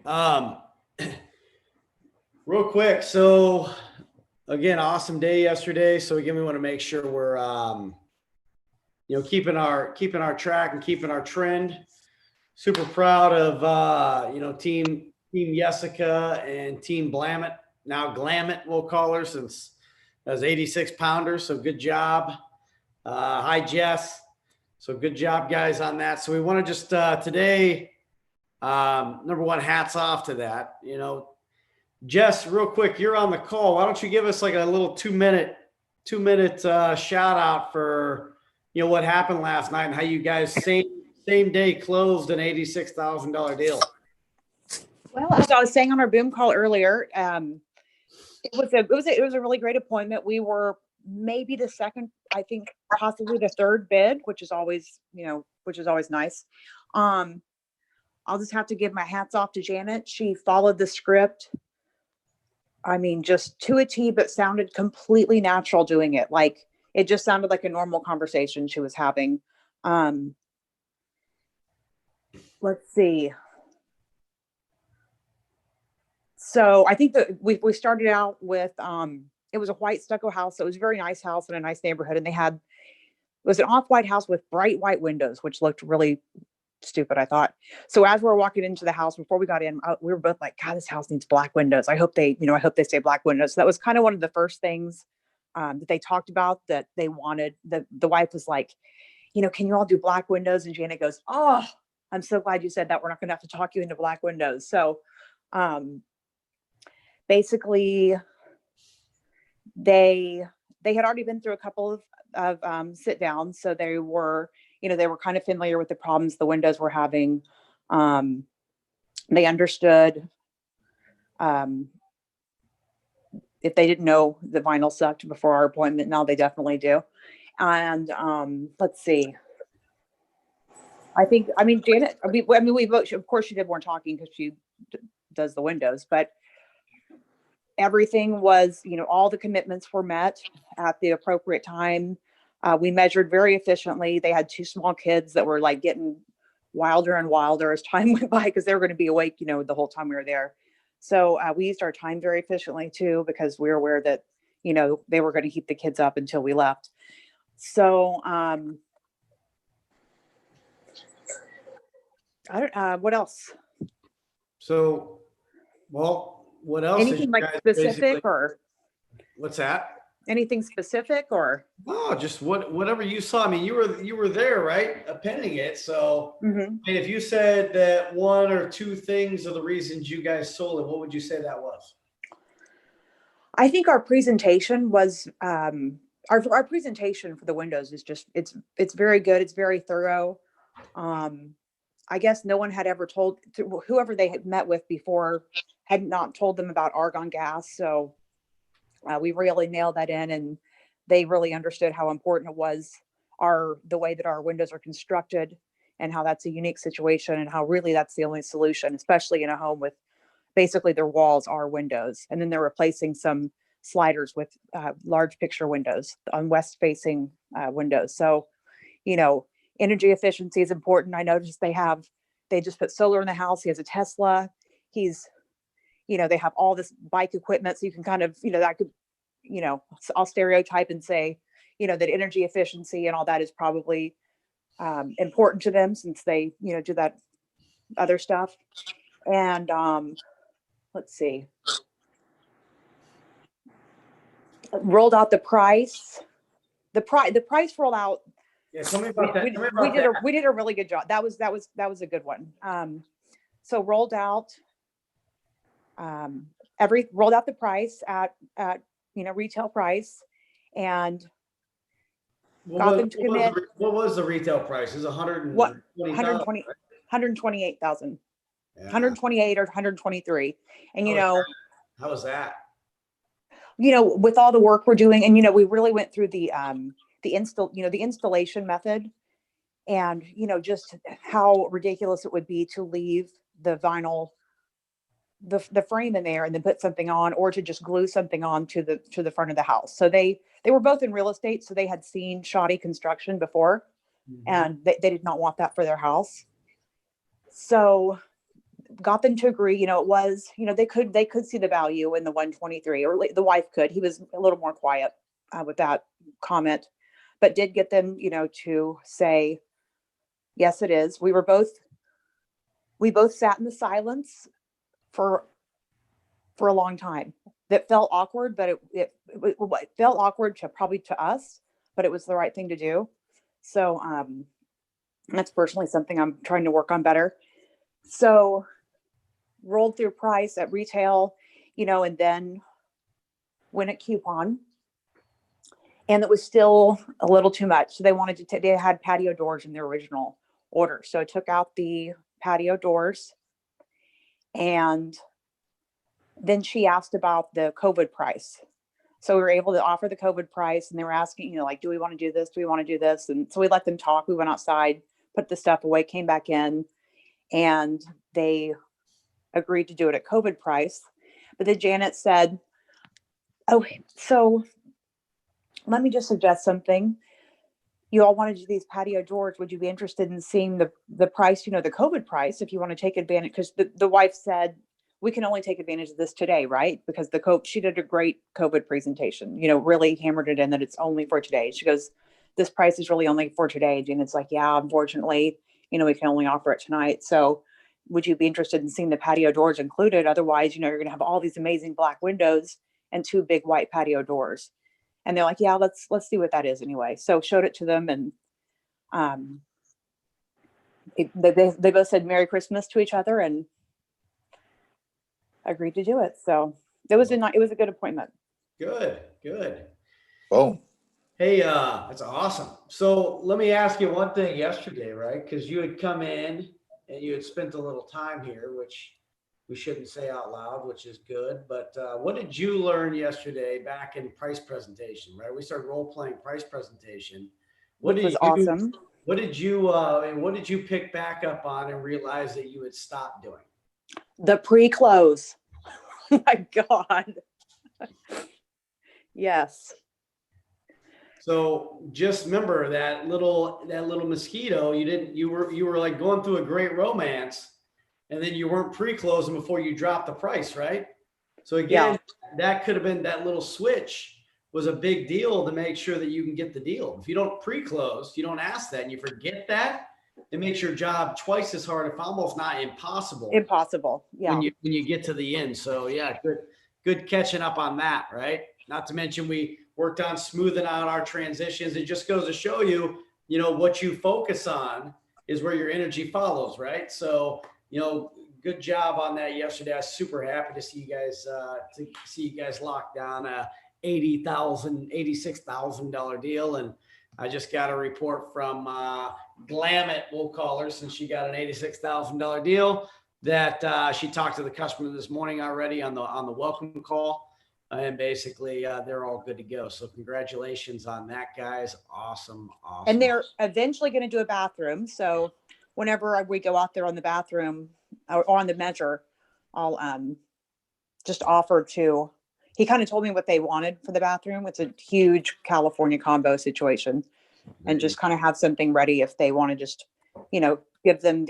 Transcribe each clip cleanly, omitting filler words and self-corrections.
Um, real quick. So again, awesome day yesterday. So again, we want to make sure we're, keeping our track and keeping our trend. Super proud of, team Jessica and team Blamit. Now Glamit, we'll call her, since as 86 pounders. So good job. Hi, Jess. So good job, guys, on that. So we want to just today, number one, hats off to that. Jess, real quick, you're on the call. Why don't you give us like a little 2 minute shout out for what happened last night and how you guys same day closed an $86,000 deal. Well, as I was saying on our boom call earlier, it was a really great appointment. We were maybe the second, I think possibly the third bid, which is always nice. I'll just have to give my hats off to Janet. She followed the script. I mean, just to a T, but sounded completely natural doing it. Like it just sounded like a normal conversation she was having. Let's see. So I think that we started out with, it was a white stucco house. So it was a very nice house in a nice neighborhood. And it was an off-white house with bright white windows, which looked really stupid, I thought. So as we were walking into the house, before we got in, we were both like, God, this house needs black windows. I hope they say black windows. So that was kind of one of the first things that they talked about that they wanted. The wife was like, can you all do black windows? And Janet goes, oh, I'm so glad you said that. We're not going to have to talk you into black windows. So basically they had already been through a couple of sit downs. So they were kind of familiar with the problems the windows were having. They understood, if they didn't know the vinyl sucked before our appointment, now they definitely do. And let's see. Janet, we both, of course she did more talking because she does the windows, but everything was, all the commitments were met at the appropriate time. We measured very efficiently. They had 2 small kids that were like getting wilder and wilder as time went by because they were going to be awake, the whole time we were there. So we used our time very efficiently too, because we were aware that, they were going to keep the kids up until we left. So what else? So, well, what else? Anything like specific or? What's that? Anything specific or? Oh, just whatever you saw. I mean, you were there, right? Appending it. So, I mean, if you said that 1 or 2 things are the reasons you guys sold it, what would you say that was? I think our presentation was, our presentation for the windows is just, it's very good. It's very thorough. I guess no one had ever told, whoever they had met with before had not told them about argon gas. So we really nailed that in, and they really understood how important it was, the way that our windows are constructed, and how that's a unique situation, and how really that's the only solution, especially in a home with basically their walls are windows. And then they're replacing some sliders with large picture windows on west facing windows. So, energy efficiency is important. I noticed they just put solar in the house. He has a Tesla. They have all this bike equipment. So you can kind of, that could, I'll stereotype and say, that energy efficiency and all that is probably important to them, since they, do that other stuff. And let's see. Rolled out the price. The price rolled out. Yeah, tell me about that. We did a really good job. That was a good one. So rolled out the price at retail price, and got them to commit. What was the retail price? It was 128,000. Yeah. 128 or 123. And how was that? With all the work we're doing, and we really went through the installation method, and just how ridiculous it would be to leave the vinyl, the frame in there, and then put something on, or to just glue something on to the front of the house. So they were both in real estate, so they had seen shoddy construction before, and they did not want that for their house. So got them to agree, it was, they could see the value in the 123, or the wife could. He was a little more quiet with that comment, but did get them, to say, yes, it is. We both sat in the silence for a long time. That felt awkward, but it felt awkward probably to us, but it was the right thing to do. So that's personally something I'm trying to work on better. So rolled through price at retail, and then went at coupon, and it was still a little too much. So they wanted to they had patio doors in their original order. So I took out the patio doors, and then she asked about the COVID price. So we were able to offer the COVID price, and they were asking, like, do we want to do this? Do we want to do this? And so we let them talk. We went outside, put the stuff away, came back in, and they agreed to do it at COVID price. But then Janet said, oh, so let me just suggest something. You all want to do these patio doors. Would you be interested in seeing the price, the COVID price, if you want to take advantage? Because the wife said, we can only take advantage of this today, right? Because she did a great COVID presentation, really hammered it in that it's only for today. She goes, this price is really only for today. And it's like, yeah, unfortunately, we can only offer it tonight. So would you be interested in seeing the patio doors included? Otherwise, you're going to have all these amazing black windows and 2 big white patio doors. And they're like, yeah, let's see what that is anyway. So showed it to them, and they both said Merry Christmas to each other and agreed to do it. So it was a good appointment. Good. Oh, Hey, that's awesome. So let me ask you one thing yesterday, right? Because you had come in and you had spent a little time here, which we shouldn't say out loud, which is good. But what did you learn yesterday back in price presentation, right? We started role playing price presentation. Which was awesome. What did you pick back up on and realize that you had stopped doing? The pre-close. Oh my God. Yes. So just remember that little mosquito. You were like going through a great romance, and then you weren't pre-closing before you dropped the price, right? So again, that could have been that little switch was a big deal to make sure that you can get the deal. If you don't pre-close, you don't ask that, and you forget that, it makes your job twice as hard, if almost not impossible. Impossible. Yeah. When you get to the end. So yeah, good catching up on that, right? Not to mention we worked on smoothing out our transitions. It just goes to show you, what you focus on is where your energy follows, right? So, good job on that yesterday. I was super happy to see you guys lock down a $86,000 deal. And I just got a report from Glamit, we'll call her, since she got an $86,000 deal, that she talked to the customer this morning already on the welcome call. And basically, they're all good to go. So congratulations on that, guys. Awesome. And they're eventually going to do a bathroom. So whenever we go out there on the bathroom or on the measure, I'll just offer to, he kind of told me what they wanted for the bathroom. It's a huge California combo situation, and just kind of have something ready if they want to just, give them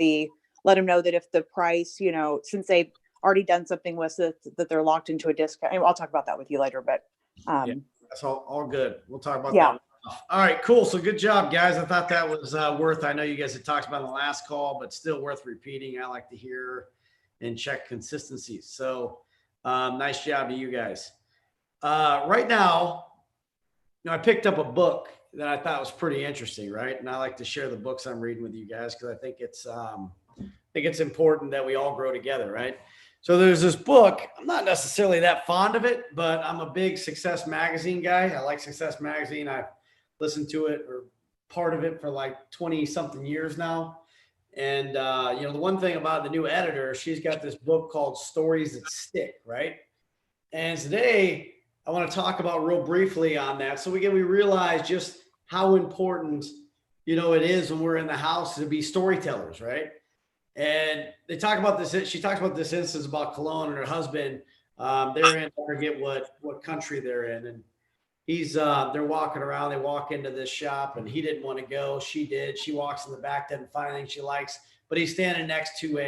let them know that if the price, since they've already done something with it, that they're locked into a discount. I'll talk about that with you later, but that's all good. We'll talk about that. All right, cool. So good job, guys. I thought that was worth, I know you guys had talked about in the last call, but still worth repeating. I like to hear and check consistencies. So nice job to you guys. Right now, I picked up a book that I thought was pretty interesting, right? And I like to share the books I'm reading with you guys because I think it's important that we all grow together, right? So there's this book. I'm not necessarily that fond of it, but I'm a big Success Magazine guy. I like Success Magazine. I've listened to it or part of it for like 20 something years now. And, the one thing about the new editor, she's got this book called Stories That Stick, right? And today I want to talk about real briefly on that. So we realize just how important, it is when we're in the house to be storytellers, right? And they talk about this. She talks about this instance about Cologne and her husband. They're in, I forget what country they're in. And they're walking around. They walk into this shop and he didn't want to go. She did. She walks in the back, doesn't find anything she likes, but he's standing next to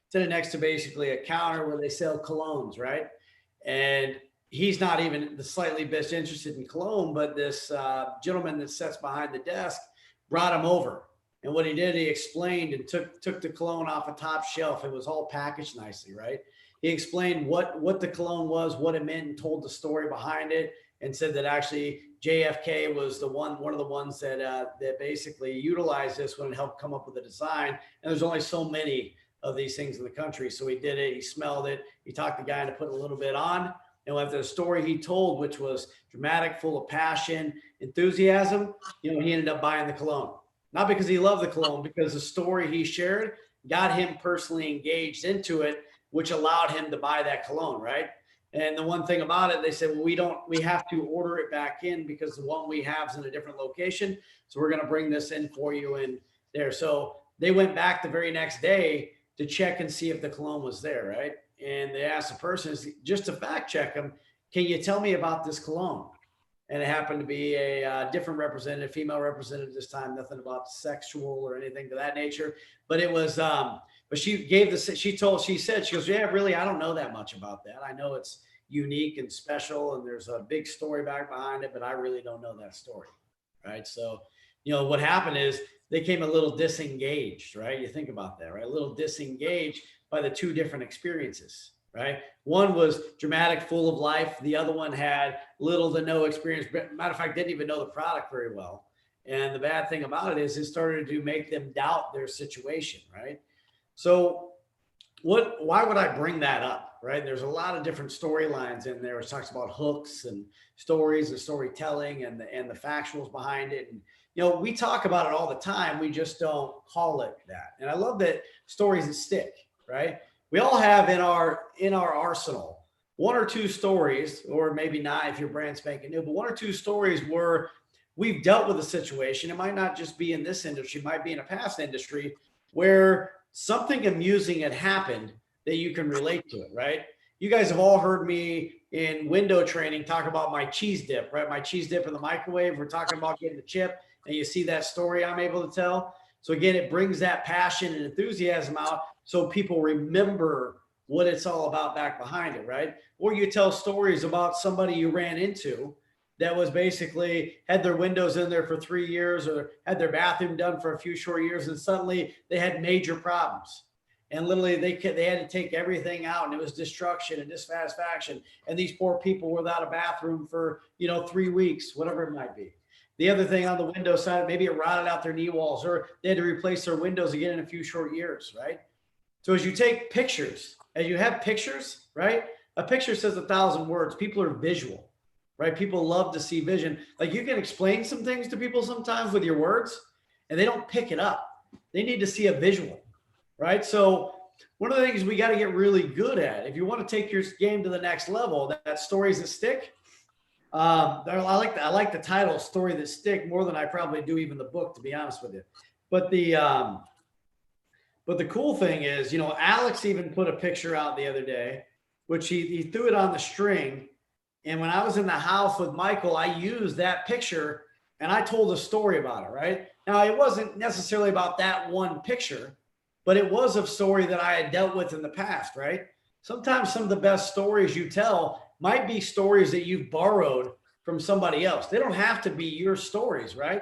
sitting next to basically a counter where they sell colognes, right? And he's not even the slightly best interested in cologne, but this gentleman that sits behind the desk brought him over. And what he did, he explained and took the cologne off a top shelf. It was all packaged nicely, right? He explained what the cologne was, what it meant, and told the story behind it, and said that actually JFK was one of the ones that that basically utilized this when it helped come up with the design. And there's only so many of these things in the country. So he did it, he smelled it, he talked the guy into putting a little bit on. And after the story he told, which was dramatic, full of passion, enthusiasm, he ended up buying the cologne. Not because he loved the cologne, because the story he shared got him personally engaged into it, which allowed him to buy that cologne, right? And the one thing about it, they said, well, we have to order it back in because the one we have is in a different location. So we're going to bring this in for you in there. So they went back the very next day to check and see if the cologne was there, right? And they asked the person, just to fact check them, can you tell me about this cologne? And it happened to be a different representative, female representative this time, nothing about sexual or anything to that nature. But it was, but she gave this, she said, she goes, yeah, really, I don't know that much about that. I know it's unique and special and there's a big story back behind it, but I really don't know that story, right? So, what happened is they came a little disengaged, right? You think about that, right? A little disengaged by the two different experiences, right? One was dramatic, full of life. The other one had little to no experience. Matter of fact, didn't even know the product very well. And the bad thing about it is it started to make them doubt their situation, right? So why would I bring that up, right? There's a lot of different storylines in there. It talks about hooks and stories and storytelling and the factuals behind it. And, we talk about it all the time. We just don't call it that. And I love that stories that stick, right? We all have in our arsenal one or two stories, or maybe not if you're brand spanking new, but one or two stories where we've dealt with a situation. It might not just be in this industry, it might be in a past industry where something amusing had happened that you can relate to it, right? You guys have all heard me in window training talk about my cheese dip, right? My cheese dip in the microwave. We're talking about getting the chip, and you see that story I'm able to tell. So again, it brings that passion and enthusiasm out so people remember what it's all about back behind it, right? Or you tell stories about somebody you ran into that was basically had their windows in there for 3 years or had their bathroom done for a few short years, and suddenly they had major problems. And literally they had to take everything out, and it was destruction and dissatisfaction. And these poor people were without a bathroom for, 3 weeks, whatever it might be. The other thing on the window side, maybe it rotted out their knee walls, or they had to replace their windows again in a few short years, right? So as you take pictures, as you have pictures, right? A picture says 1,000 words. People are visual, right? People love to see vision. Like you can explain some things to people sometimes with your words and they don't pick it up. They need to see a visual, right? So one of the things we got to get really good at, if you want to take your game to the next level, that stories that stick. I like the title "Story That Stick" more than I probably do even the book, to be honest with you. But the cool thing is, Alex even put a picture out the other day, which he threw it on the string. And when I was in the house with Michael, I used that picture and I told a story about it, right? Now, it wasn't necessarily about that one picture, but it was a story that I had dealt with in the past, right? Sometimes some of the best stories you tell might be stories that you've borrowed from somebody else. They don't have to be your stories, right?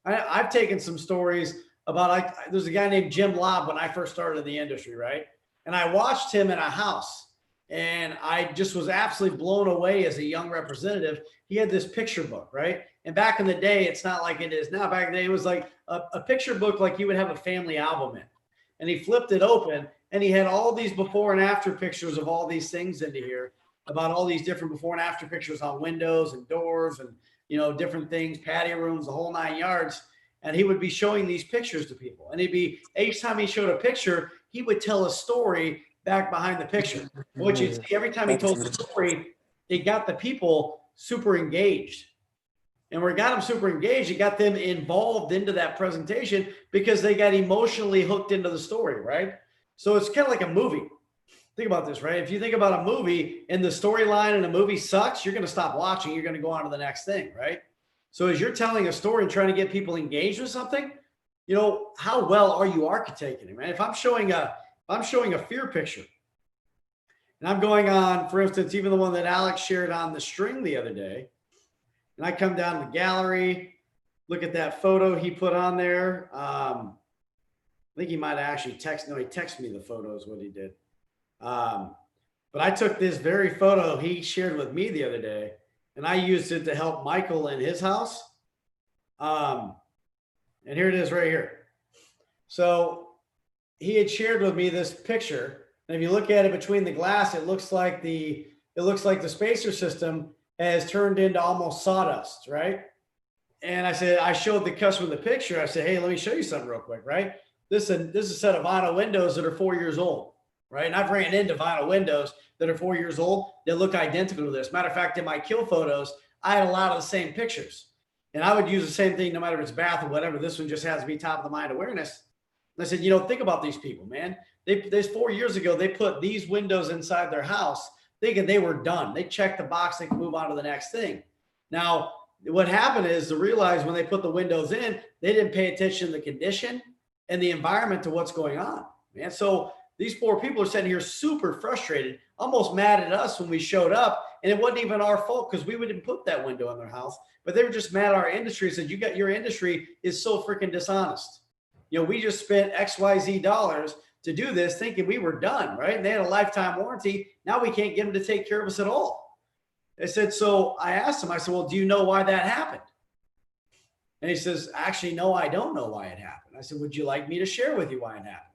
I've taken some stories about, there's a guy named Jim Lobb when I first started in the industry, right? And I watched him in a house and I just was absolutely blown away as a young representative. He had this picture book, right? And back in the day, it's not like it is now. Back in the day, it was like a picture book like you would have a family album in. And he flipped it open and he had all these before and after pictures of all these things into here, about all these different before and after pictures on windows and doors and, different things, patio rooms, the whole 9 yards. And he would be showing these pictures to people. And each time he showed a picture, he would tell a story back behind the picture. What you see every time he told the story, it got the people super engaged. And where it got them super engaged, it got them involved into that presentation because they got emotionally hooked into the story, right? So it's kind of like a movie. Think about this, right? If you think about a movie and the storyline in a movie sucks, you're going to stop watching. You're going to go on to the next thing, right? So as you're telling a story and trying to get people engaged with something, how well are you architecting it, man? If I'm showing I'm showing a fear picture. And I'm going on, for instance, even the one that Alex shared on the string the other day. And I come down to the gallery, look at that photo he put on there. I think he might have actually he texted me the photo is what he did. But I took this very photo he shared with me the other day, and I used it to help Michael in his house. And here it is right here. So he had shared with me this picture. And if you look at it between the glass, it looks like the spacer system has turned into almost sawdust, right? And I said, I showed the customer the picture. I said, hey, let me show you something real quick, right? This is a set of vinyl windows that are 4 years old, right? And I've ran into vinyl windows that are 4 years old that look identical to this. Matter of fact, in my kill photos, I had a lot of the same pictures. And I would use the same thing no matter if it's bath or whatever. This one just has to be top of the mind awareness. And I said, think about these people, man. There's 4 years ago, they put these windows inside their house thinking they were done. They checked the box, they could move on to the next thing. Now, what happened is to realize when they put the windows in, they didn't pay attention to the condition and the environment to what's going on, man. So these poor people are sitting here super frustrated, almost mad at us when we showed up. And it wasn't even our fault because we didn't put that window in their house, but they were just mad at our industry. Said, your industry is so freaking dishonest. We just spent XYZ dollars to do this thinking we were done, right? And they had a lifetime warranty. Now we can't get them to take care of us at all. They said, so I asked him, I said, well, do you know why that happened? And he says, actually, no, I don't know why it happened. I said, would you like me to share with you why it happened?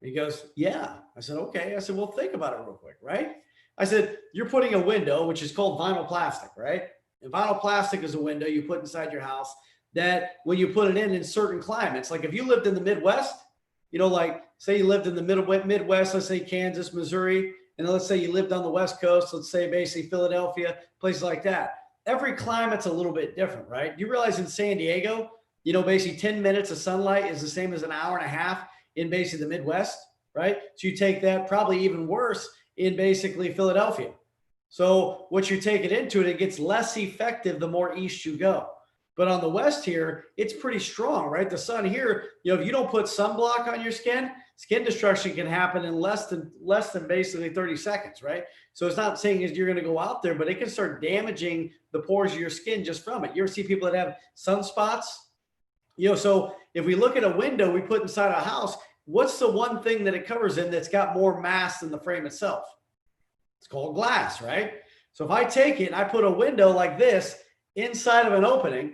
And he goes, yeah. I said, okay. I said, well, think about it real quick, right? I said, you're putting a window, which is called vinyl plastic, right? And vinyl plastic is a window you put inside your house that when you put it in certain climates, like if you lived in the Midwest, like say you lived in the Midwest, let's say Kansas, Missouri, and then let's say you lived on the West Coast, let's say basically Philadelphia, places like that. Every climate's a little bit different, right? You realize in San Diego, basically 10 minutes of sunlight is the same as an hour and a half in basically the Midwest, right? So you take that probably even worse in basically Philadelphia. So what you take it into it gets less effective the more east you go. But on the West here, it's pretty strong, right? The sun here, if you don't put sunblock on your skin destruction can happen in less than basically 30 seconds, right? So it's not saying you're going to go out there, but it can start damaging the pores of your skin just from it. You ever see people that have sunspots? So if we look at a window we put inside a house, what's the one thing that it covers in that's got more mass than the frame itself? It's called glass, right? So if I take it and I put a window like this inside of an opening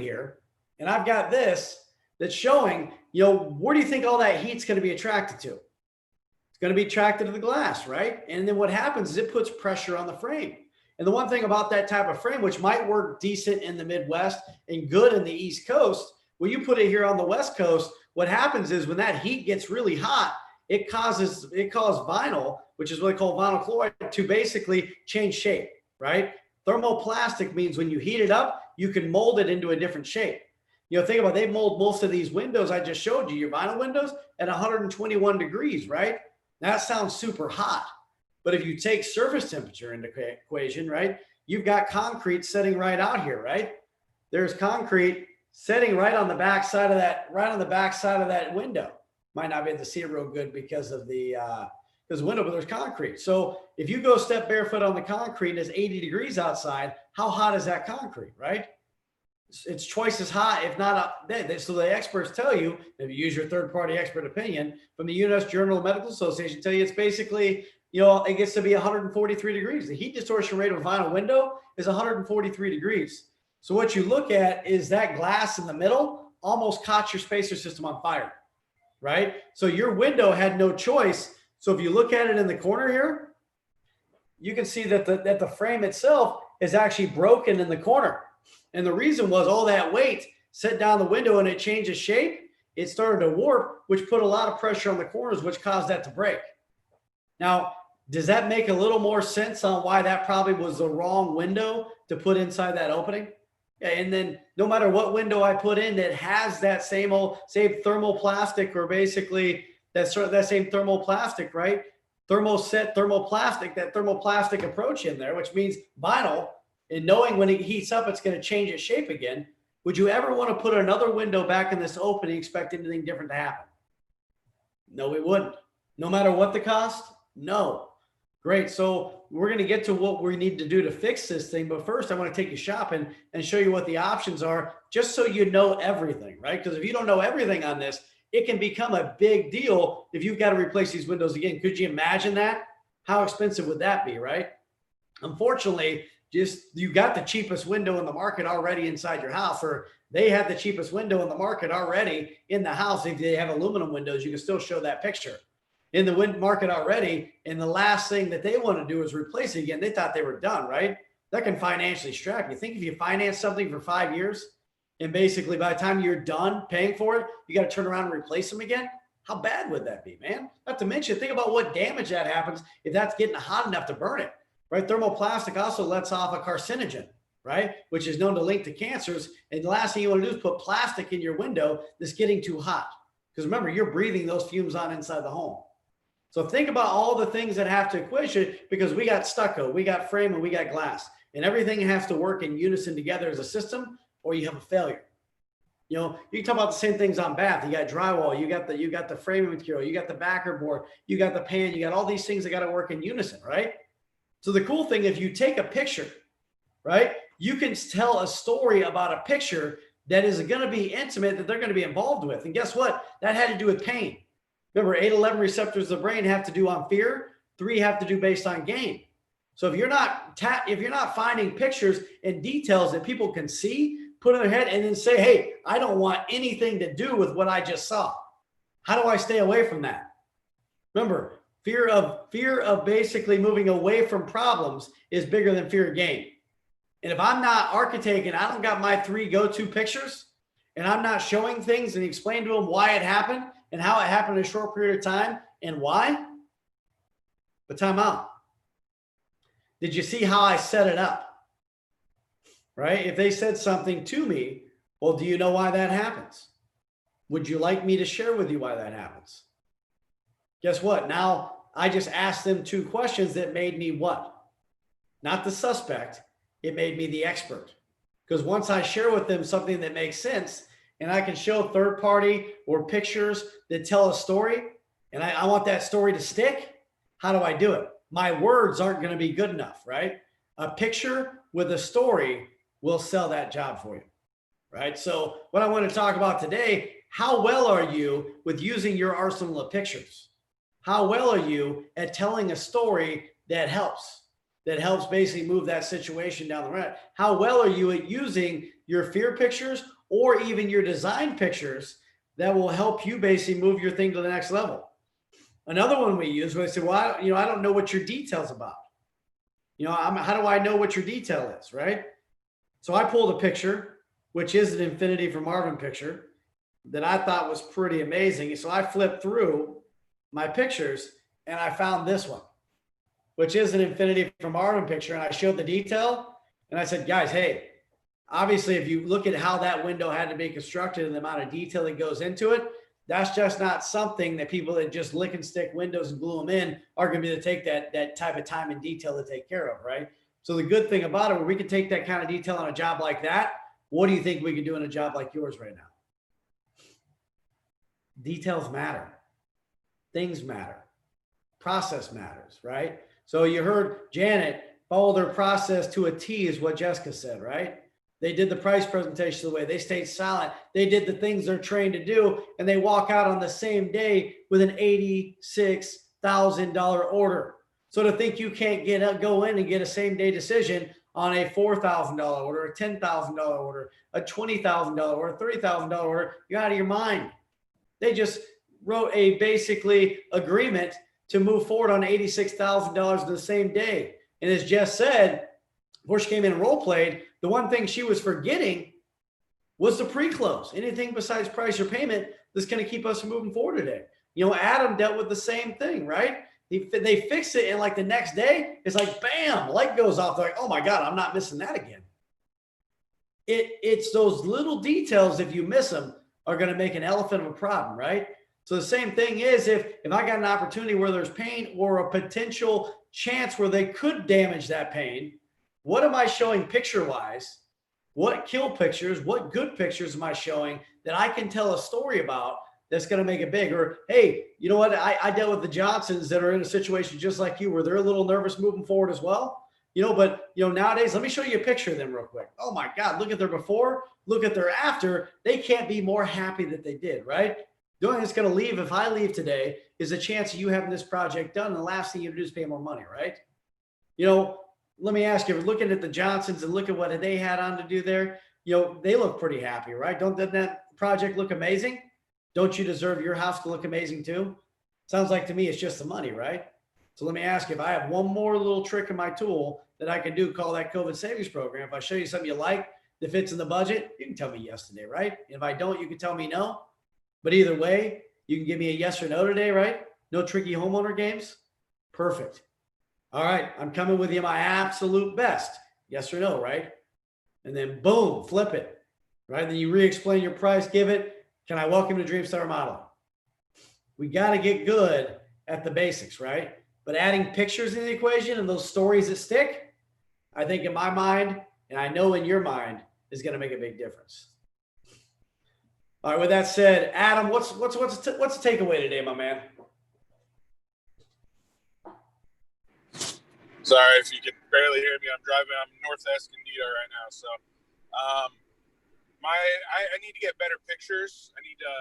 here, and I've got this that's showing, where do you think all that heat's going to be attracted to? It's going to be attracted to the glass, right? And then what happens is it puts pressure on the frame. And the one thing about that type of frame, which might work decent in the Midwest and good in the East Coast, when you put it here on the West Coast, what happens is when that heat gets really hot, it causes vinyl, which is what they call vinyl chloride, to basically change shape, right? Thermoplastic means when you heat it up, you can mold it into a different shape. Think about it, they mold most of these windows I just showed you, your vinyl windows, at 121 degrees, right? That sounds super hot. But if you take surface temperature into the equation, right, you've got concrete setting right out here, right? There's concrete setting right on the back side of that window. Might not be able to see it real good because of the window, but there's concrete. So if you go step barefoot on the concrete and it's 80 degrees outside, how hot is that concrete, right? It's twice as hot, if not. So the experts tell you, if you use your third-party expert opinion from the U.S. Journal of Medical Association, tell you it's basically, it gets to be 143 degrees. The heat distortion rate of a vinyl window is 143 degrees. So what you look at is that glass in the middle almost caught your spacer system on fire, right? So your window had no choice. So if you look at it in the corner here, you can see that the frame itself is actually broken in the corner. And the reason was all that weight set down the window and it changed its shape. It started to warp, which put a lot of pressure on the corners, which caused that to break. Now, does that make a little more sense on why that probably was the wrong window to put inside that opening? Yeah, and then no matter what window I put in that has that same thermoplastic, or basically that same thermoplastic, right? Thermoplastic, that thermoplastic approach in there, which means vinyl, and knowing when it heats up, it's going to change its shape again. Would you ever want to put another window back in this opening, expect anything different to happen? No, we wouldn't. No matter what the cost? No. Great. So we're going to get to what we need to do to fix this thing. But first, I want to take you shopping and show you what the options are, just so you know everything, right? Because if you don't know everything on this, it can become a big deal if you've got to replace these windows again. Could you imagine that? How expensive would that be, right? Unfortunately, just you got the cheapest window in the market already inside your house, or they have the cheapest window in the market already in the house. If they have aluminum windows, you can still show that picture in the wind market already. And the last thing that they want to do is replace it again. They thought they were done, right? That can financially strap you. Think if you finance something for 5 years and basically by the time you're done paying for it, you got to turn around and replace them again. How bad would that be, man? Not to mention, think about what damage that happens if that's getting hot enough to burn it, right? Thermoplastic also lets off a carcinogen, right? Which is known to link to cancers. And the last thing you want to do is put plastic in your window that's getting too hot. Because remember, you're breathing those fumes on inside the home. So think about all the things that have to equation, because we got stucco, we got frame, and we got glass. And everything has to work in unison together as a system, or you have a failure. You know, you can talk about the same things on bath. You got drywall, you got the framing material, you got the backer board, you got the pan, you got all these things that got to work in unison, right? So the cool thing, if you take a picture, right, you can tell a story about a picture that is going to be intimate, that they're going to be involved with. And guess what? That had to do with pain. Remember, 8-11 receptors of the brain have to do on fear, 3 have to do based on gain. So if you're not finding pictures and details that people can see, put in their head, and then say, hey, I don't want anything to do with what I just saw. How do I stay away from that? Remember, fear of basically moving away from problems is bigger than fear of gain. And if I'm not architecting, I don't got my 3 go-to pictures, and I'm not showing things and explain to them why it happened and how it happened in a short period of time and why, but time out. Did you see how I set it up? Right? If they said something to me, well, do you know why that happens? Would you like me to share with you why that happens? Guess what? Now I just asked them 2 questions that made me what? Not the suspect. It made me the expert. Because once I share with them something that makes sense, and I can show third party or pictures that tell a story, and I want that story to stick, how do I do it? My words aren't going to be good enough, right? A picture with a story will sell that job for you, right? So what I want to talk about today, how well are you with using your arsenal of pictures? How well are you at telling a story that helps basically move that situation down the road? How well are you at using your fear pictures or even your design pictures that will help you basically move your thing to the next level? Another one we use where they say, well, I don't know what your detail's about. How do I know what your detail is, right? So I pulled a picture, which is an Infinity from Marvin picture that I thought was pretty amazing. So I flipped through my pictures and I found this one, which is an Infinity from Marvin picture. And I showed the detail and I said, guys, hey, obviously, if you look at how that window had to be constructed and the amount of detail that goes into it, that's just not something that people that just lick and stick windows and glue them in are going to be able to take that type of time and detail to take care of, right? So the good thing about it, where we can take that kind of detail on a job like that, what do you think we could do in a job like yours right now? Details matter. Things matter. Process matters, right? So you heard Janet follow their process to a T is what Jessica said, right? They did the price presentation the way, they stayed silent. They did the things they're trained to do, and they walk out on the same day with an $86,000 order. So to think you can't go in and get a same day decision on a $4,000 order, a $10,000 order, a $20,000 order, a $30,000 order, you're out of your mind. They just wrote a basically agreement to move forward on $86,000 the same day. And as Jess said, before she came in and role played, the one thing she was forgetting was the pre-close. Anything besides price or payment that's going to keep us moving forward today. Adam dealt with the same thing, right? They fixed it, and like the next day, it's like, bam, light goes off. They're like, oh my God, I'm not missing that again. It's those little details, if you miss them, are going to make an elephant of a problem, right? So the same thing is if I got an opportunity where there's pain or a potential chance where they could damage that pain, what am I showing picture-wise? What kill pictures, what good pictures am I showing that I can tell a story about that's going to make it big. Or, hey, you know what? I dealt with the Johnsons that are in a situation just like you, where they're a little nervous moving forward as well. But nowadays, let me show you a picture of them real quick. Oh my God, look at their before, look at their after. They can't be more happy that they did, right? The only thing that's going to leave, if I leave today, is a chance of you having this project done. And the last thing you do is pay more money, right? Let me ask you, looking at the Johnsons and look at what they had on to do there, they look pretty happy, right? Doesn't that project look amazing? Don't you deserve your house to look amazing too? Sounds like to me it's just the money, right? So let me ask you, if I have one more little trick in my tool that I can do, call that COVID savings program. If I show you something you like that fits in the budget, you can tell me yes today, right? And if I don't, you can tell me no. But either way, you can give me a yes or no today, right? No tricky homeowner games. Perfect. All right, I'm coming with you my absolute best. Yes or no, right? And then boom, flip it, right? Then you re-explain your price, give it. Can I welcome to Dreamstar Model? We got to get good at the basics, right? But adding pictures in the equation and those stories that stick, I think in my mind, and I know in your mind, is going to make a big difference. All right, with that said, Adam, what's the takeaway today, my man? Sorry if you can barely hear me. I'm driving. I'm north Escondido right now. So I need to get better pictures. I need to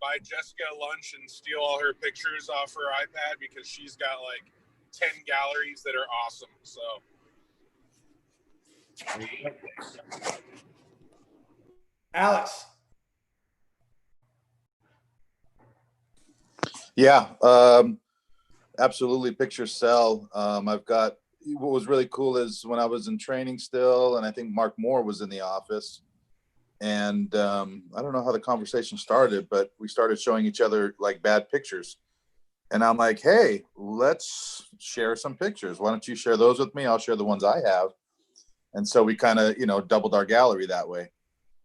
buy Jessica lunch and steal all her pictures off her iPad because she's got like 10 galleries that are awesome. So Alex. Yeah, absolutely. Pictures sell. I've got, what was really cool is when I was in training still, and I think Mark Moore was in the office, and I don't know how the conversation started, but we started showing each other like bad pictures. And I'm like, hey, let's share some pictures. Why don't you share those with me? I'll share the ones I have. And so we kind of, doubled our gallery that way.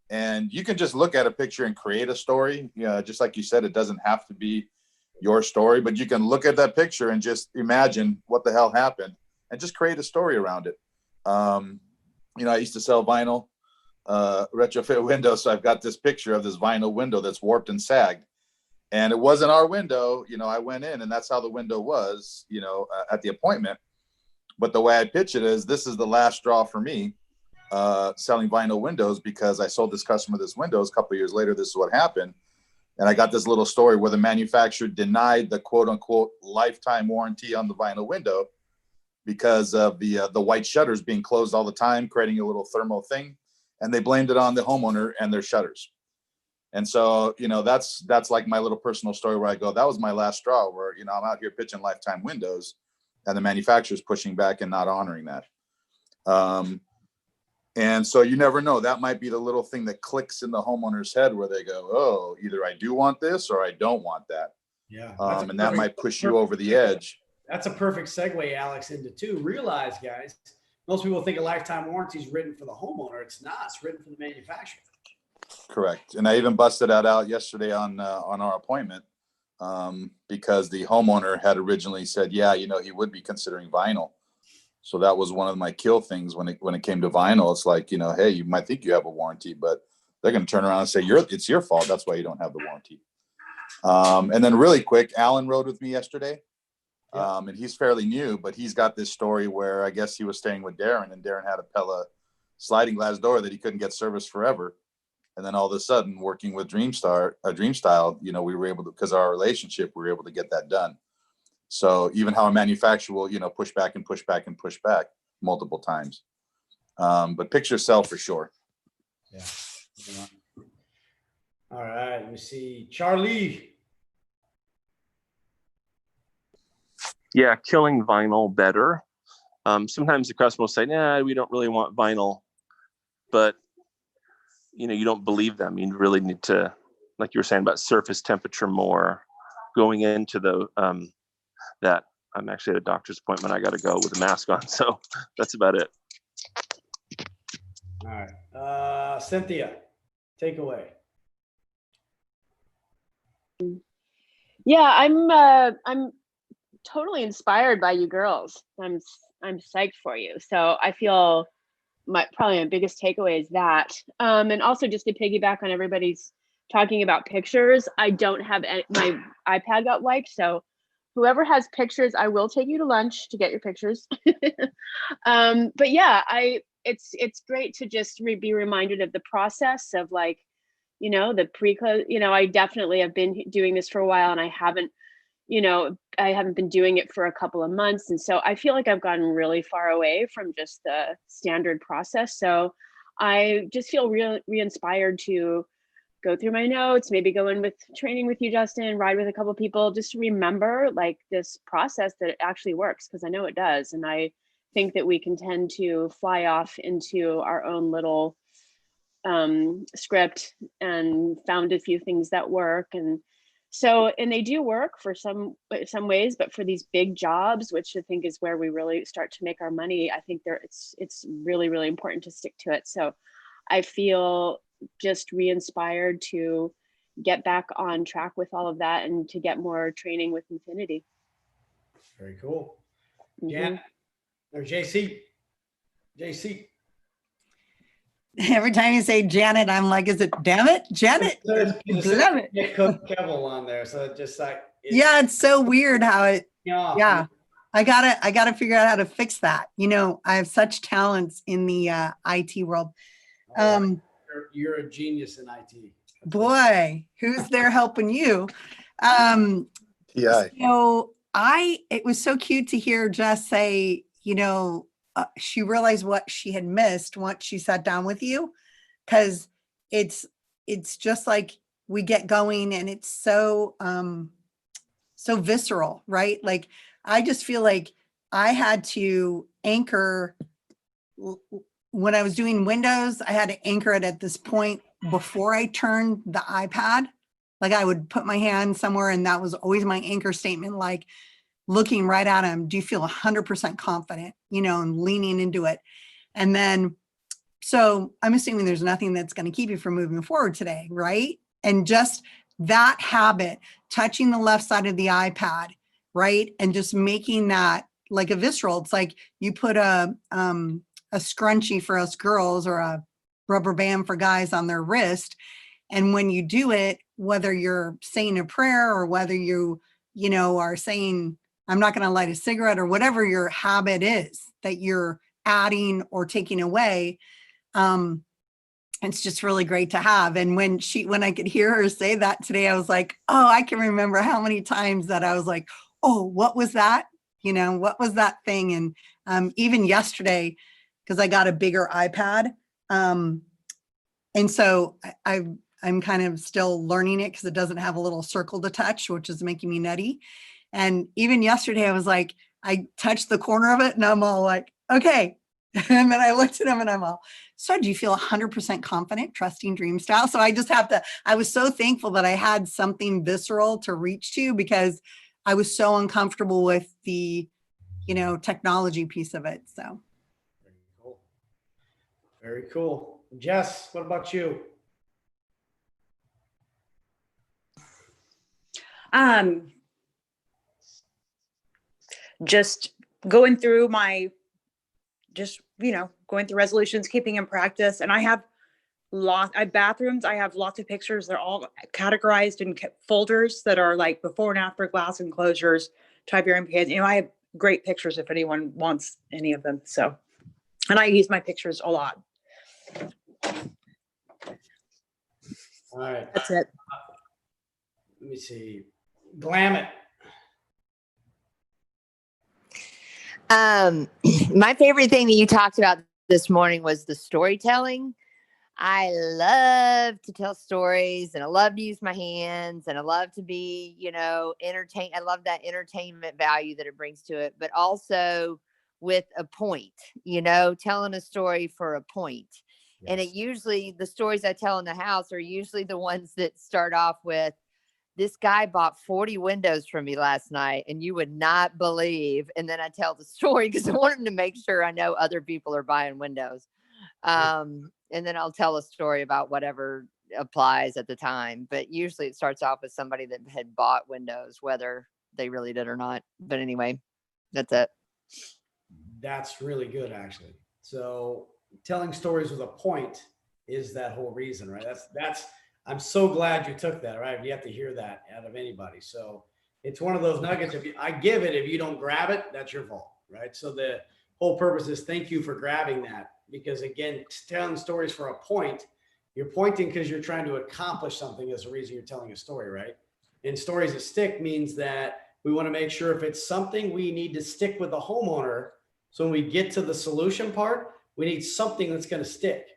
And you can just look at a picture and create a story. Just like you said, it doesn't have to be your story, but you can look at that picture and just imagine what the hell happened and just create a story around it. I used to sell vinyl retrofit windows. So I've got this picture of this vinyl window that's warped and sagged. And it wasn't our window. I went in and that's how the window was, at the appointment. But the way I pitch it is, this is the last straw for me selling vinyl windows, because I sold this customer this windows. A couple of years later, this is what happened. And I got this little story where the manufacturer denied the quote unquote lifetime warranty on the vinyl window because of the white shutters being closed all the time, creating a little thermal thing. And they blamed it on the homeowner and their shutters. And so, that's like my little personal story where I go, that was my last straw, where, I'm out here pitching lifetime windows and the manufacturer's pushing back and not honoring that. And so you never know, that might be the little thing that clicks in the homeowner's head where they go, oh, either I do want this or I don't want that. Yeah. And that might push you over the edge. That's a perfect segue, Alex, into two. Realize, guys, most people think a lifetime warranty is written for the homeowner. It's not. It's written for the manufacturer. Correct. And I even busted that out yesterday on our appointment because the homeowner had originally said, yeah, he would be considering vinyl. So that was one of my kill things when it came to vinyl. It's like, hey, you might think you have a warranty, but they're going to turn around and say it's your fault. That's why you don't have the warranty. And then really quick, Alan rode with me yesterday. And he's fairly new, but he's got this story where I guess he was staying with Darren, and Darren had a Pella sliding glass door that he couldn't get serviced forever. And then all of a sudden, working with Dreamstyle, we were able to, because of our relationship, we were able to get that done. So even how a manufacturer will, push back and push back and push back multiple times. But pictures sell for sure. Yeah. All right. Let me see. Charlie. Yeah, killing vinyl better. Sometimes the customer will say, nah, we don't really want vinyl. But, you don't believe them. You really need to, like you were saying about surface temperature more, going into the that. I'm actually at a doctor's appointment. I got to go with a mask on. So that's about it. All right. Cynthia, take away. Yeah, I'm totally inspired by you girls. I'm psyched for you. So I feel probably my biggest takeaway is that. And also just to piggyback on everybody's talking about pictures, I don't have my iPad got wiped. So whoever has pictures, I will take you to lunch to get your pictures. But yeah, it's great to just be reminded of the process of like, you know, the pre-close, you know, I definitely have been doing this for a while and I haven't been doing it for a couple of months. And so I feel like I've gotten really far away from just the standard process. So I just feel re-inspired to go through my notes, maybe go in with training with you, Justin, ride with a couple of people, just to remember like this process that it actually works, because I know it does. And I think that we can tend to fly off into our own little script and found a few things that work. And so, and they do work for some ways, but for these big jobs, which I think is where we really start to make our money, I think it's really, really important to stick to it. So I feel just re-inspired to get back on track with all of that and to get more training with Infinity. Very cool. Mhm. Jan or JC. Every time you say Janet, I'm like, is it damn it? Janet? Damn it. Kevel on there. So it just like, Yeah, it's so weird how it, yeah. I gotta figure out how to fix that. You know, I have such talents in the IT world. You're a genius in IT. Boy, who's there helping you? TI. So it was so cute to hear Jess say, you know, she realized what she had missed once she sat down with you, because it's just like we get going and it's so so visceral, right? Like I just feel like I had to anchor when I was doing Windows. I had to anchor it at this point before I turned the iPad. Like I would put my hand somewhere and that was always my anchor statement, like looking right at him. Do you feel 100% confident, you know, and leaning into it? And then, so I'm assuming there's nothing that's going to keep you from moving forward today, right? And just that habit, touching the left side of the iPad, right? And just making that like a visceral. It's like you put a scrunchie for us girls or a rubber band for guys on their wrist. And when you do it, whether you're saying a prayer or whether you know, are saying, I'm not going to light a cigarette, or whatever your habit is that you're adding or taking away, it's just really great to have. And when I could hear her say that today, I was like, oh, I can remember how many times that I was like, oh, what was that? You know, what was that thing? And even yesterday, because I got a bigger iPad. And so I'm kind of still learning it because it doesn't have a little circle to touch, which is making me nutty. And even yesterday, I was like, I touched the corner of it and I'm all like, okay. And then I looked at him and I'm all, so do you feel 100% confident, trusting dream style? So I just have to, I was so thankful that I had something visceral to reach to, because I was so uncomfortable with the, you know, technology piece of it. So. Very cool. Very cool. Jess, what about you? Just going through going through resolutions, keeping in practice. And I have bathrooms. I have lots of pictures. They're all categorized in folders that are like before and after glass enclosures, type your MPAs. You know, I have great pictures if anyone wants any of them. So, and I use my pictures a lot. All right. That's it. Let me see. Glam it. My favorite thing that you talked about this morning was the storytelling. I love to tell stories and I love to use my hands and I love to be, you know, entertain. I love that entertainment value that it brings to it, but also with a point, you know, telling a story for a point. Yes. And it usually, the stories I tell in the house are usually the ones that start off with, this guy bought 40 windows from me last night and you would not believe. And then I tell the story because I want him to make sure I know other people are buying windows. And then I'll tell a story about whatever applies at the time. But usually it starts off with somebody that had bought windows, whether they really did or not. But anyway, that's it. That's really good, actually. So telling stories with a point is that whole reason, right? I'm so glad you took that, right? You have to hear that out of anybody. So it's one of those nuggets. I give it, if you don't grab it, that's your fault, right? So the whole purpose is thank you for grabbing that, because again, telling stories for a point, you're pointing because you're trying to accomplish something as a reason you're telling a story, right? And stories that stick means that we want to make sure if it's something we need to stick with the homeowner. So when we get to the solution part, we need something that's going to stick.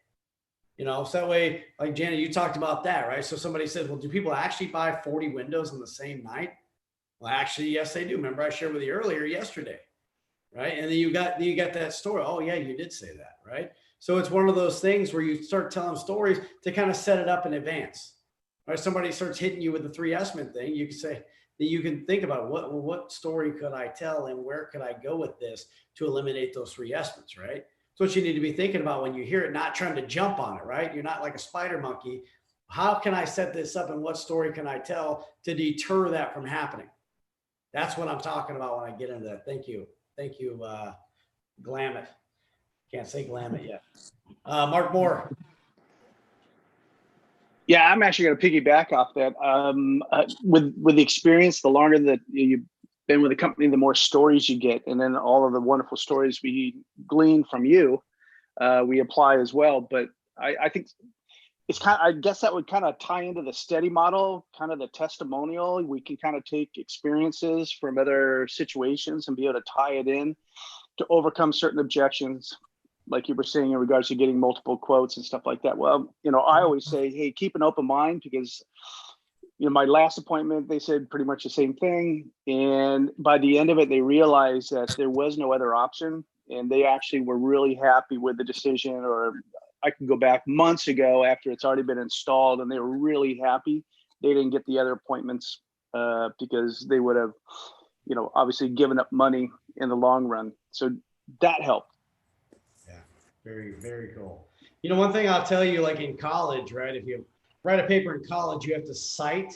You know, so that way, like Janet, you talked about that, right? So somebody says, well, do people actually buy 40 windows in the same night? Well, actually, yes, they do. Remember, I shared with you earlier yesterday, right? And then you got that story. Oh, yeah, you did say that, right? So it's one of those things where you start telling stories to kind of set it up in advance. Right? Somebody starts hitting you with the 3 S-men thing. You can say that you can think about what story could I tell and where could I go with this to eliminate those 3 S-mens, right? So what you need to be thinking about when you hear it, not trying to jump on it, right? You're not like a spider monkey. How can I set this up and what story can I tell to deter that from happening? That's what I'm talking about when I get into that. Thank you. Thank you, Glamit. Can't say Glamit yet. Mark Moore. Yeah, I'm actually going to piggyback off that. With the experience, the longer that you've been with the company, the more stories you get, and then all of the wonderful stories we glean from you, we apply as well. But I think it's kind of, I guess that would kind of tie into the steady model, kind of the testimonial. We can kind of take experiences from other situations and be able to tie it in to overcome certain objections, like you were saying in regards to getting multiple quotes and stuff like that. Well, you know, I always say, hey, keep an open mind, because, you know, my last appointment, they said pretty much the same thing. And by the end of it, they realized that there was no other option. And they actually were really happy with the decision, or I can go back months ago after it's already been installed, and they were really happy. They didn't get the other appointments because they would have, you know, obviously given up money in the long run. So that helped. Very, very cool. You know, one thing I'll tell you, like in college, right? If you write a paper in college, you have to cite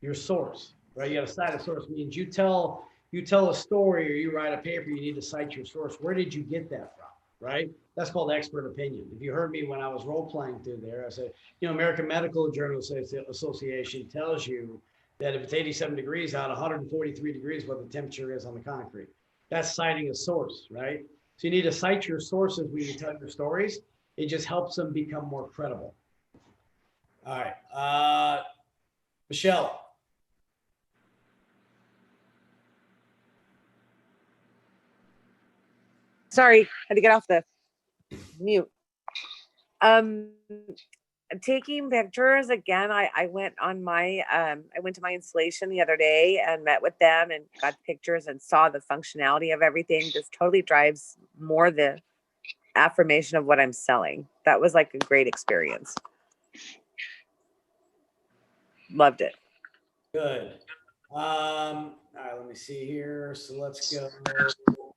your source, right? You have to cite a source. It means you tell a story or you write a paper, you need to cite your source. Where did you get that from, right? That's called expert opinion. If you heard me when I was role playing through there, I said, you know, American Medical Journal Association tells you that if it's 87 degrees out, 143 degrees what the temperature is on the concrete. That's citing a source, right? So you need to cite your sources when you tell your stories. It just helps them become more credible. All right. Michelle. Sorry, had to get off the mute. Taking pictures again. I went on my I went to my installation the other day and met with them and got pictures and saw the functionality of everything. Just totally drives more the affirmation of what I'm selling. That was like a great experience. Loved it. Good. All right, let me see here. So let's go.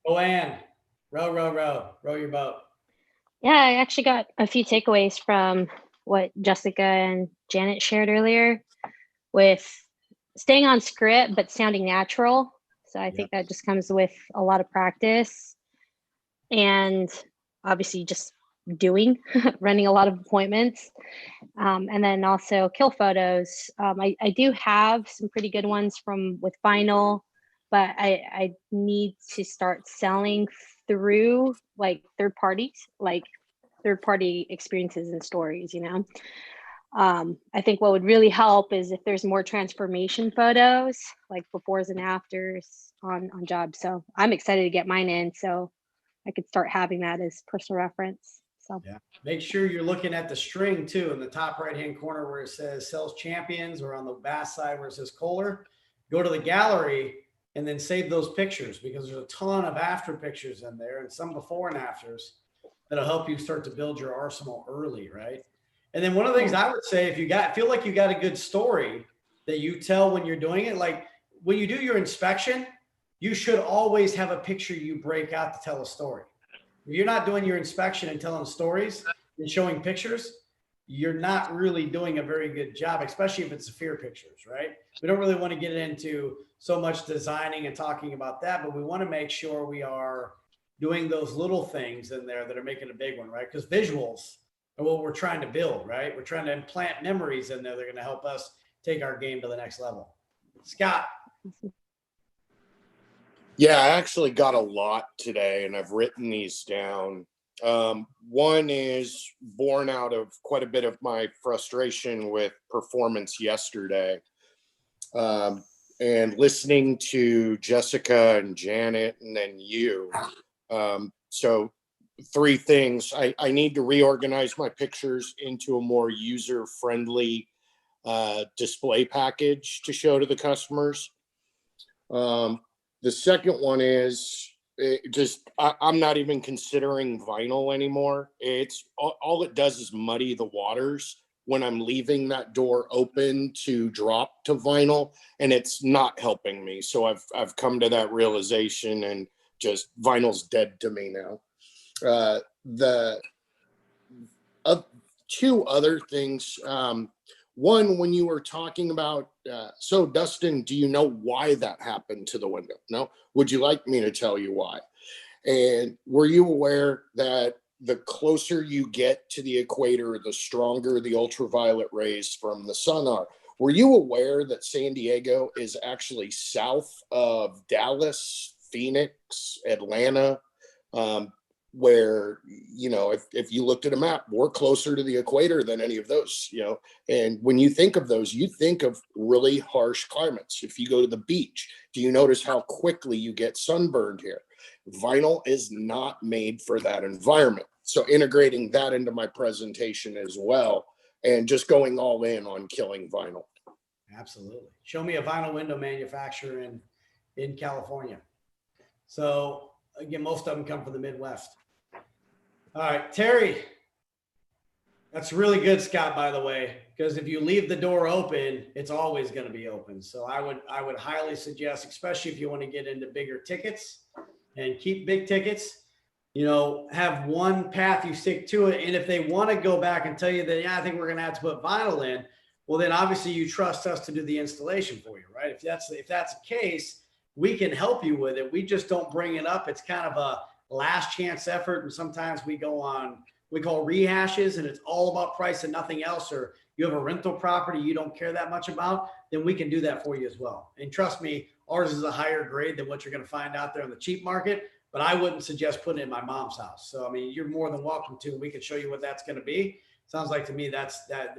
Roanne, row your boat. Yeah, I actually got a few takeaways from what Jessica and Janet shared earlier with staying on script, but sounding natural. So I think that just comes with a lot of practice and obviously just doing, running a lot of appointments. And then also kill photos. I do have some pretty good ones with vinyl, but I need to start selling through like third party experiences and stories, you know. I think what would really help is if there's more transformation photos, like befores and afters on jobs. So I'm excited to get mine in so I could start having that as personal reference. So yeah, make sure you're looking at the string too in the top right hand corner where it says sales champions, or on the back side where it says Kohler. Go to the gallery and then save those pictures, because there's a ton of after pictures in there and some before and afters that'll help you start to build your arsenal early, right? And then one of the things I would say, if you feel like you got a good story that you tell when you're doing it, like when you do your inspection, you should always have a picture you break out to tell a story. If you're not doing your inspection and telling stories and showing pictures, you're not really doing a very good job, especially if it's fear pictures, right? We don't really want to get into so much designing and talking about that, but we want to make sure we are doing those little things in there that are making a big one, right? Because visuals or what we're trying to build, right? We're trying to implant memories in there. They're going to help us take our game to the next level. Scott. Yeah, I actually got a lot today, and I've written these down. One is born out of quite a bit of my frustration with performance yesterday. And listening to Jessica and Janet and then you. So 3 things. I need to reorganize my pictures into a more user-friendly display package to show to the customers. The second one is I'm not even considering vinyl anymore. It's all it does is muddy the waters when I'm leaving that door open to drop to vinyl, and it's not helping me. So I've come to that realization, and just vinyl's dead to me now. The 2 other things. One, when you were talking about, so Dustin, do you know why that happened to the window? No? Would you like me to tell you why? And were you aware that the closer you get to the equator, the stronger the ultraviolet rays from the sun are? Were you aware that San Diego is actually south of Dallas, Phoenix, Atlanta, where, you know, if you looked at a map, we're closer to the equator than any of those, you know? And when you think of those, you think of really harsh climates. If you go to the beach, do you notice how quickly you get sunburned here? Vinyl is not made for that environment. So integrating that into my presentation as well, and just going all in on killing vinyl. Absolutely. Show me a vinyl window manufacturer in California. So again, most of them come from the Midwest. All right, Terry. That's really good, Scott, by the way, because if you leave the door open, it's always going to be open. So I would highly suggest, especially if you want to get into bigger tickets and keep big tickets, you know, have one path, you stick to it. And if they want to go back and tell you that, yeah, I think we're going to have to put vinyl in, well, then obviously you trust us to do the installation for you, right? If that's the case, we can help you with it. We just don't bring it up. It's kind of a last chance effort. And sometimes we go on, we call rehashes, and it's all about price and nothing else. Or you have a rental property you don't care that much about, then we can do that for you as well. And trust me, ours is a higher grade than what you're going to find out there in the cheap market, but I wouldn't suggest putting it in my mom's house. So, I mean, you're more than welcome to, we can show you what that's going to be. Sounds like to me, that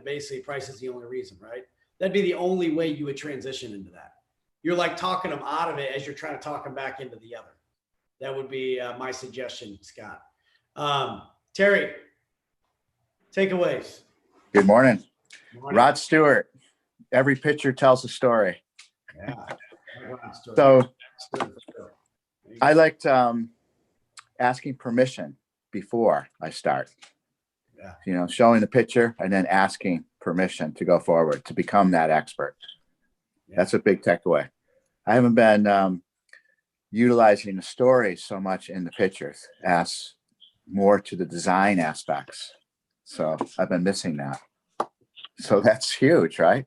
basically price is the only reason, right? That'd be the only way you would transition into that. You're like talking them out of it as you're trying to talk them back into the other. That would be my suggestion, Scott. Terry, takeaways. Good morning. Morning. Rod Stewart. Every picture tells a story. Yeah. So I liked asking permission before I start. Yeah. You know, showing the picture and then asking permission to go forward, to become that expert. Yeah. That's a big takeaway. I haven't been utilizing the story so much in the pictures as more to the design aspects. So I've been missing that. So that's huge, right?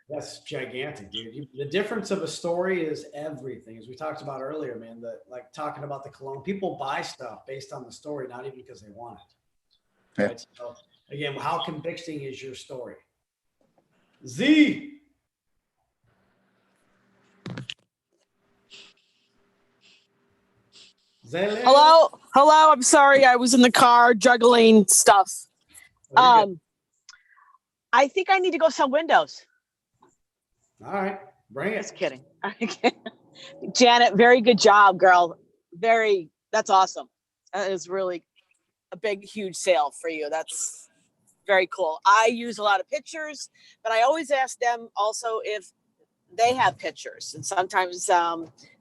That's gigantic, dude. The difference of a story is everything. As we talked about earlier, man, like talking about the cologne, people buy stuff based on the story, not even because they want it. Yeah. Right? So again, how convicting is your story? Z. Hello. I'm sorry. I was in the car juggling stuff. I think I need to go sell windows. All right, bring it. Just kidding. Janet, very good job, girl. That's awesome. That is really a big, huge sale for you. That's very cool. I use a lot of pictures, but I always ask them also if they have pictures, and sometimes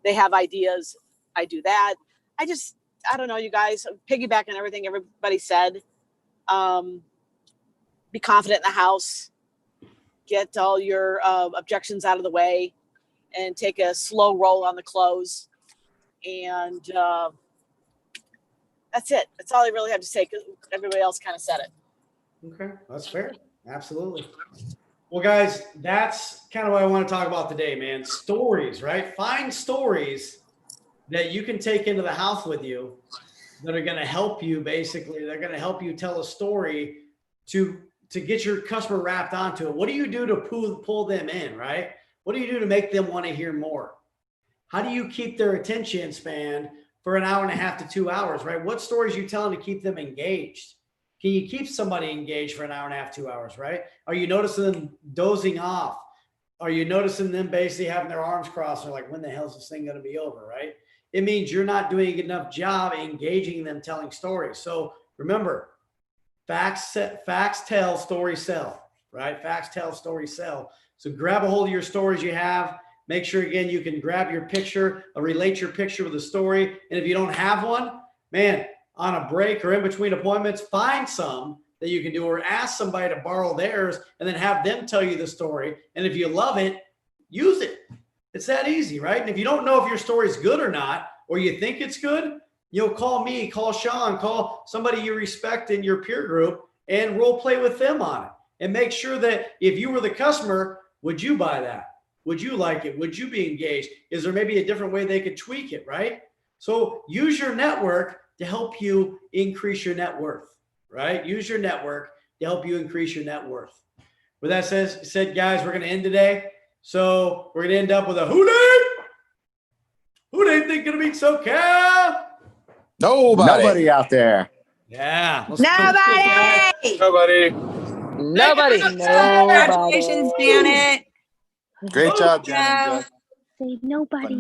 they have ideas. I do that. I don't know, you guys, piggyback on everything everybody said. Be confident in the house, get all your objections out of the way, and take a slow roll on the close. And that's it. That's all I really have to say, because everybody else kind of said it. Okay, that's fair. Absolutely. Well, guys, that's kind of what I want to talk about today, man. Stories, right? Find stories that you can take into the house with you that are going to help you. Basically, they're going to help you tell a story to get your customer wrapped onto it? What do you do to pull them in, right? What do you do to make them want to hear more? How do you keep their attention span for an hour and a half to 2 hours, right? What stories are you telling to keep them engaged? Can you keep somebody engaged for an hour and a half, 2 hours, right? Are you noticing them dozing off? Are you noticing them basically having their arms crossed? They're like, when the hell is this thing going to be over, right? It means you're not doing enough job engaging them, telling stories. So remember, facts tell, stories sell, right? Facts tell, stories sell. So grab a hold of your stories you have. Make sure, again, you can grab your picture, relate your picture with a story. And if you don't have one, man, on a break or in between appointments, find some that you can do, or ask somebody to borrow theirs and then have them tell you the story. And if you love it, use it. It's that easy, right? And if you don't know if your story is good or not, or you think it's good, you'll call me, call Sean, call somebody you respect in your peer group, and role play with them on it. And make sure that if you were the customer, would you buy that? Would you like it? Would you be engaged? Is there maybe a different way they could tweak it, right? So use your network to help you increase your net worth, right? Use your network to help you increase your net worth. With that said, guys, we're going to end today. So we're going to end up with a who they think going to beat SoCal? Nobody out there. Yeah. Nobody. Nobody. Nobody. Congratulations, Janet. Great job, Janet. Say nobody.